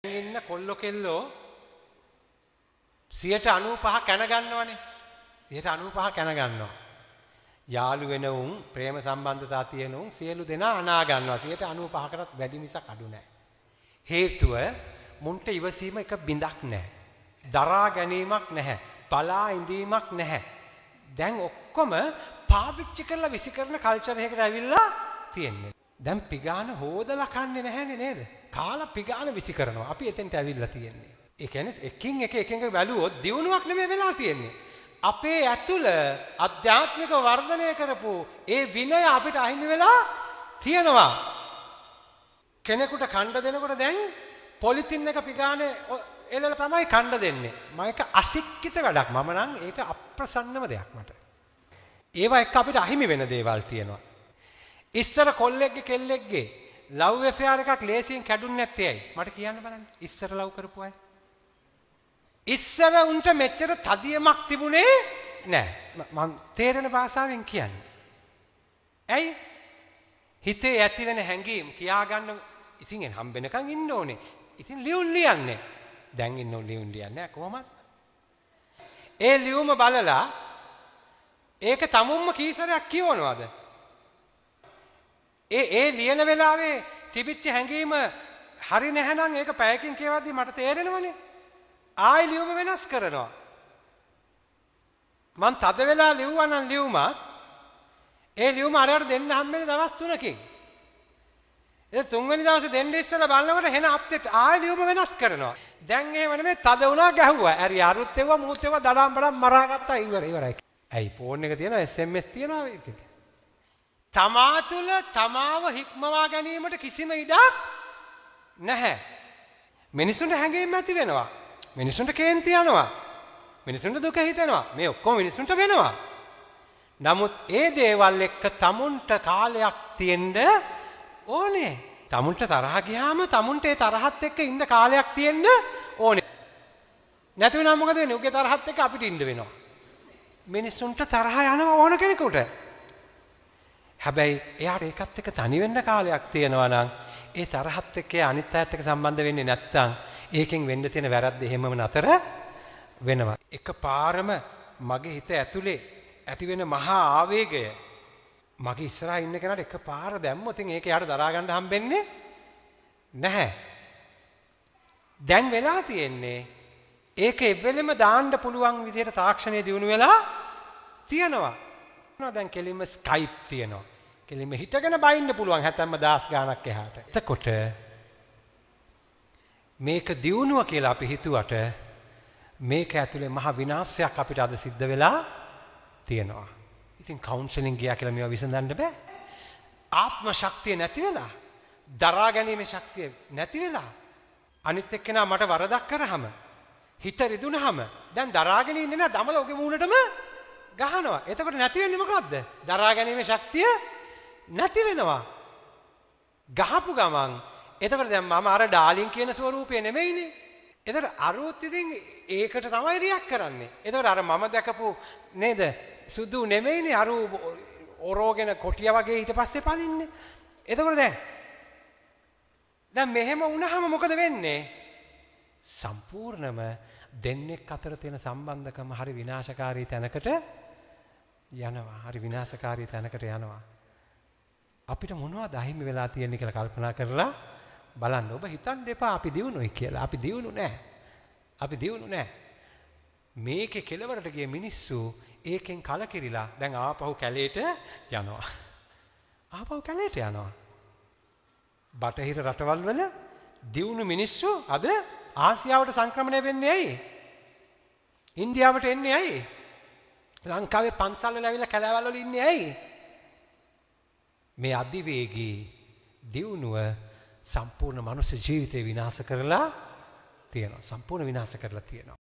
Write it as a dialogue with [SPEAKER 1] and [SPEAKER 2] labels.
[SPEAKER 1] ඉන්න කොල්ලෝ කෙල්ලෝ 95 කැන ගන්නවනේ 95 කැන ගන්නවා යාළු වෙන උන් ප්‍රේම සම්බන්ධතා තියෙන උන් සියලු දෙනා අනා ගන්නවා 95කටත් වැඩි මිසක් අඩු නැහැ හේතුව මුන්ට ඉවසීම එක බිඳක් නැහැ දරා ගැනීමක් නැහැ බලා ඉඳීමක් නැහැ දැන් ඔක්කොම පාවිච්චි කරලා විසි කරන කල්චර් එකකට ඇවිල්ලා තියෙන්නේ දැන් පිගාන හොදලා කන්නේ නැහැනේ නේද කාලා පිගාන විසි කරනවා අපි එතෙන්ට ඇවිල්ලා තියෙන්නේ ඒ කියන්නේ එකින් එක එකෙන් බැලුවොත් දියුණුවක් නෙමෙයි වෙලා තියෙන්නේ අපේ ඇතුළ අධ්‍යාත්මික වර්ධනය කරපු ඒ විනය අපිට අහිමි වෙලා තියෙනවා කෙනෙකුට කණ්ඩ දෙනකොට දැන් පොලිතින් එක පිගානේ එළල තමයි කණ්ඩ දෙන්නේ මම එක අසික්කිත වැඩක් මම නම් ඒක අප්‍රසන්නම දෙයක් මට ඒවා එක්ක අපිට අහිමි වෙන දේවල් තියෙනවා ඉස්සර කොල්ලෙක්ගේ කෙල්ලෙක්ගේ ලව් ඇෆෙයාර් එකක් ලේසියෙන් කැඩුන්නේ නැත්තේ ඇයි මට කියන්න බලන්න ඉස්සර ලව් කරපු අය ඉස්සර උන්ට මෙච්චර තදියමක් තිබුණේ නැහැ මම තේරෙන භාෂාවෙන් කියන්නේ ඇයි හිතේ ඇති වෙන හැඟීම් කියා ගන්න ඉතින් එන් හම්බෙනකන් ඉන්න ඕනේ ඉතින් ලියුම් ලියන්නේ දැන් ඉන්නෝ ලියුම් ලියන්නේ කොහොමද ඒ ලියුම බලලා ඒක තමුම්ම කීසරයක් කියවනවාද ඒ ලියන වෙලාවේ තිබිච්ච හැඟීම හරි නැහැනම් ඒක පැයකින් කියවද්දි මට තේරෙනවනේ ආයි ලියුම වෙනස් කරනවා මං තද වෙලා ලිව්වා නම් ලියුමක් ඒ ලියුම අරයට දෙන්න හම්බෙන්නේ දවස් 3කින් ඒ තුන්වෙනි දවසේ දෙන්න ඉස්සෙල්ලා බලනකොට හෙන අප්සෙට් ආයි ලියුම වෙනස් කරනවා දැන් එහෙම නෙමෙයි තද වුණා ගැහුවා හරි අරුත් එව්වා මූත් එව්වා දඩම් බඩම් මරාගත්තා ඉවරයි ඇයි ෆෝන් එක තියෙනවා SMS තියෙනවා ඒකද තමා තුළ තමාව හික්මවා ගැනීමට කිසිම ඉඩක් නැහැ මිනිසුන්ට හැඟීම් ඇති වෙනවා මිනිසුන්ට කේන්ති යනවා මිනිසුන්ට දුක හිතෙනවා මේ ඔක්කොම මිනිසුන්ට වෙනවා නමුත් ඒ දේවල් එක්ක තමුන්ට කාලයක් තියෙන්න ඕනේ තමුන්ට තරහ ගියාම තමුන්ට ඒ තරහත් එක්ක ඉන්න කාලයක් තියෙන්න ඕනේ නැති වෙනා මොකද වෙන්නේ උගේ තරහත් එක්ක අපිට ඉන්න වෙනවා මිනිසුන්ට තරහ යනවා ඕන කෙනෙකුට හැබැයි එයාට ඒකත් එක්ක තනි වෙන්න කාලයක් තියෙනවා නම් ඒ තරහත් එක්ක අනිත් අයත් එක්ක සම්බන්ධ වෙන්නේ නැත්තම් ඒකෙන් වෙන්න තියෙන වැරද්ද එහෙමම නතර වෙනවා එකපාරම මගේ හිත ඇතුලේ ඇති වෙන මහා ආවේගය මගේ ඉස්සරහා ඉන්න කෙනාට එකපාර දැම්මොත් ඒක යාට දරා ගන්න හම්බෙන්නේ නැහැ දැන් වෙලා තියෙන්නේ ඒක එවෙලෙම දාන්න පුළුවන් විදිහට තාක්ෂණය දියුණු වෙලා තියෙනවා දැන් කෙලින්ම ස්කයිප් තියෙනවා කෙලින්ම හිටගෙන බයින්න පුළුවන් හැතැම්ම 10 ගාණක් එහාට එතකොට මේක දියුණුව කියලා අපි හිතුවට මේක ඇතුලේ මහ විනාශයක් අපිට අද සිද්ධ වෙලා තියෙනවා ඉතින් කවුන්සලින් ගියා කියලා මේවා විසඳන්න බෑ ආත්ම ශක්තිය නැති වෙලා දරා ගැනීමේ ශක්තිය නැති වෙලා අනිත් එක්කෙනා මට වරදක් කරාම හිත රිදුනහම දැන් දරාගෙන ඉන්නේ නැහැ දමල ඔගේ මූණටම ගහනවා එතකොට නැති වෙන්නේ මොකද්ද දරා ගැනීමේ ශක්තිය නැති වෙනවා ගහපු ගමන් එතකොට දැන් මම අර ඩාලින් කියන ස්වරූපය නෙමෙයිනේ එතකොට අරුත් ඉතින් ඒකට තමයි රියැක්ට් කරන්නේ එතකොට අර මම දැකපු නේද සුදු නෙමෙයිනේ අරු ඔරෝගෙන කොටියා වගේ ඊට පස්සේ පනින්නේ එතකොට දැන් මෙහෙම වුණාම මොකද වෙන්නේ සම්පූර්ණම දෙන්නෙක් අතර තියෙන සම්බන්ධකම හරි විනාශකාරී තැනකට යනවා හරි විනාශකාරී තැනකට යනවා අපිට මොනවද අහිමි වෙලා තියෙන්නේ කියලා කල්පනා කරලා බලන්න ඔබ හිතන්න එපා අපි දිනුනොයි කියලා අපි දිනුනු නෑ මේකේ කෙලවරට ගිය මිනිස්සු ඒකෙන් කලකිරිලා දැන් ආපහු කැලේට යනවා බටහිර රටවල් වල දිනුනු මිනිස්සු අද ආසියාවට සංක්‍රමණය වෙන්නේ ඇයි ඉන්දියාවට එන්නේ ඇයි ලංකාවේ පන්සල් වල ඇවිල්ලා කැලෑවල් වල ඉන්නේ ඇයි මේ අධිවේගී දියුණුව සම්පූර්ණ මනුෂ්‍ය ජීවිතේ විනාශ කරලා තියෙනවා